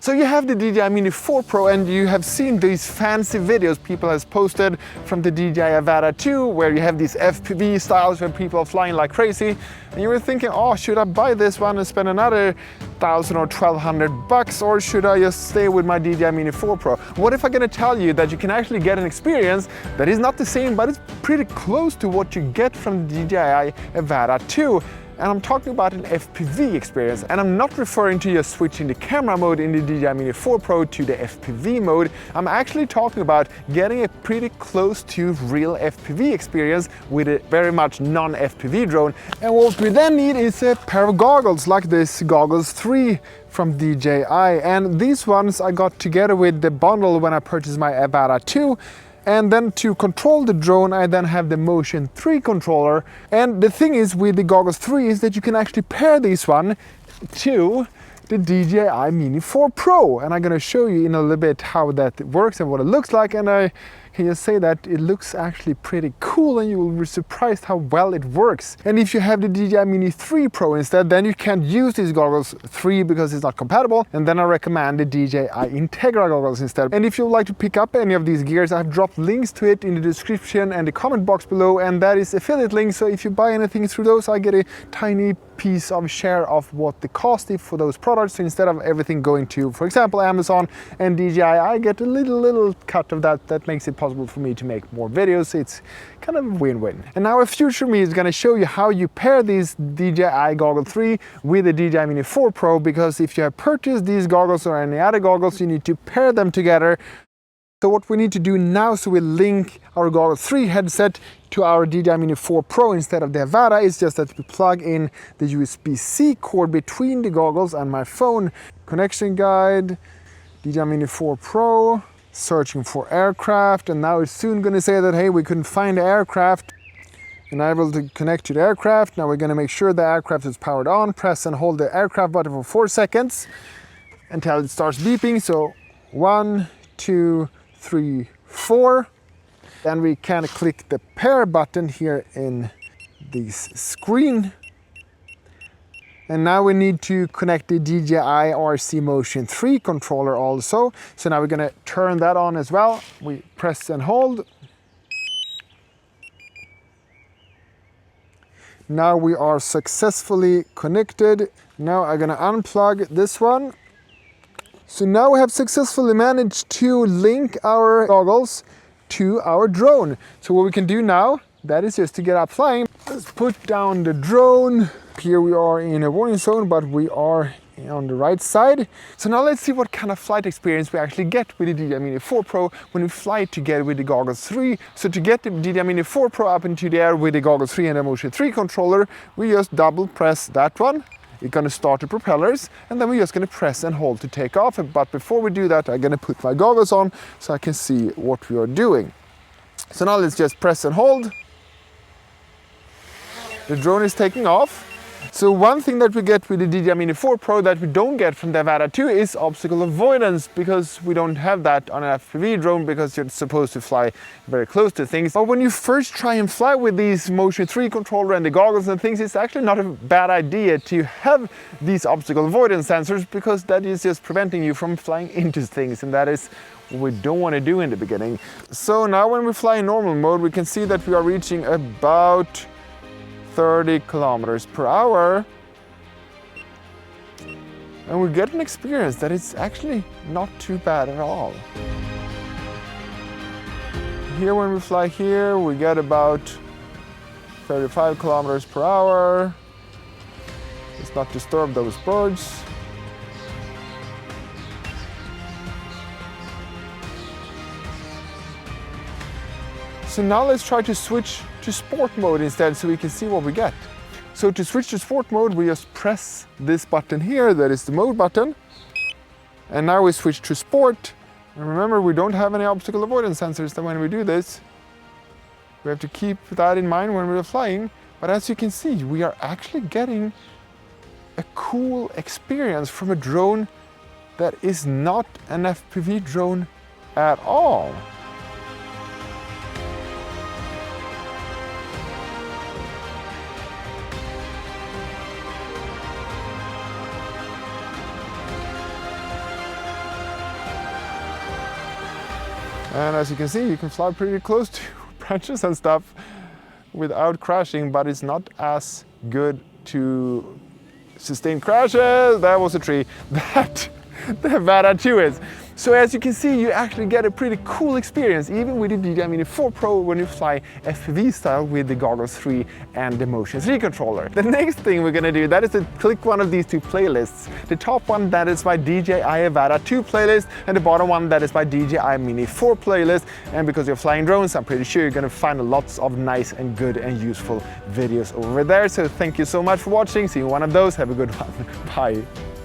So you have the DJI Mini 4 Pro and you have seen these fancy videos people has posted from the DJI Avata 2 where you have these FPV styles where people are flying like crazy. And you were thinking, oh, should I buy this one and spend another $1,000 or $1,200 or should I just stay with my DJI Mini 4 Pro? What if I'm gonna tell you that you can actually get an experience that is not the same but it's pretty close to what you get from the DJI Avata 2? And I'm talking about an FPV experience. And I'm not referring to just switching the camera mode in the DJI Mini 4 Pro to the FPV mode. I'm actually talking about getting a pretty close to real FPV experience with a very much non-FPV drone. And what we then need is a pair of goggles like this Goggles 3 from DJI. And these ones I got together with the bundle when I purchased my Avata 2. And then to control the drone, I then have the Motion 3 controller. And the thing is with the Goggles 3 is that you can actually pair this one to the DJI Mini 4 Pro. And I'm gonna show you in a little bit how that works and what it looks like. And I can just say that it looks actually pretty cool and you will be surprised how well it works. And if you have the DJI Mini 3 Pro instead, then you can't use these Goggles 3 because it's not compatible. And then I recommend the DJI Integra goggles instead. And if you would like to pick up any of these gears, I've dropped links to it in the description and the comment box below. And that is affiliate links. So if you buy anything through those, I get a tiny piece of share of what the cost is for those products. So instead of everything going to, for example, Amazon and DJI, I get a little cut of that. That makes it possible for me to make more videos. It's kind of a win-win. And now a future me is going to show you how you pair these DJI Goggle 3 with the DJI Mini 4 Pro, because if you have purchased these goggles or any other goggles, you need to pair them together. So what we need to do now, so we link our Goggle 3 headset to our DJI Mini 4 Pro instead of the Avata, is just that we plug in the USB-C cord between the goggles and my phone. Connection guide, DJI Mini 4 Pro, searching for aircraft, and now it's soon going to say that, hey, we couldn't find the aircraft. Enable to connect to the aircraft. Now we're going to make sure the aircraft is powered on. Press and hold the aircraft button for 4 seconds until it starts beeping. So 1, 2, 3, 4. Then we can click the pair button here in this screen. And now we need to connect the DJI RC Motion 3 controller also. So now we're going to turn that on as well. We press and hold. Now we are successfully connected. Now I'm going to unplug this one. So now we have successfully managed to link our goggles to our drone. So what we can do now, that is just to get up flying. Let's put down the drone. Here we are in a warning zone, but we are on the right side. So now let's see what kind of flight experience we actually get with the DJI Mini 4 Pro when we fly together with the Goggles 3. So to get the DJI Mini 4 Pro up into the air with the Goggles 3 and the Motion 3 controller, we just double press that one. It's going to start the propellers, and then we're just going to press and hold to take off. But before we do that, I'm going to put my goggles on so I can see what we are doing. So now let's just press and hold. The drone is taking off. So one thing that we get with the DJI Mini 4 Pro that we don't get from the Avata 2 is obstacle avoidance, because we don't have that on an FPV drone because you're supposed to fly very close to things. But when you first try and fly with these Motion 3 controller and the goggles and things, it's actually not a bad idea to have these obstacle avoidance sensors, because that is just preventing you from flying into things, and that is what we don't want to do in the beginning. So now when we fly in normal mode, we can see that we are reaching about 30 kilometers per hour, and we get an experience that is actually not too bad at all. Here when we fly here, we get about 35 kilometers per hour. Let's not disturb those birds. So now let's try to switch to sport mode instead so we can see what we get. So to switch to sport mode, we just press this button here, that is the mode button. And now we switch to sport. And remember, we don't have any obstacle avoidance sensors, so when we do this, we have to keep that in mind when we're flying. But as you can see, we are actually getting a cool experience from a drone that is not an FPV drone at all. And as you can see, you can fly pretty close to branches and stuff without crashing, but it's not as good to sustain crashes. That was a tree. That the Avata 2 is. So as you can see, you actually get a pretty cool experience, even with the DJI Mini 4 Pro when you fly FPV style with the Goggles 3 and the Motion 3 controller. The next thing we're gonna do, that is to click one of these two playlists. The top one, that is my DJI Avata 2 playlist, and the bottom one, that is my DJI Mini 4 playlist. And because you're flying drones, I'm pretty sure you're gonna find lots of nice and good and useful videos over there. So thank you so much for watching. See you in one of those. Have a good one. Bye.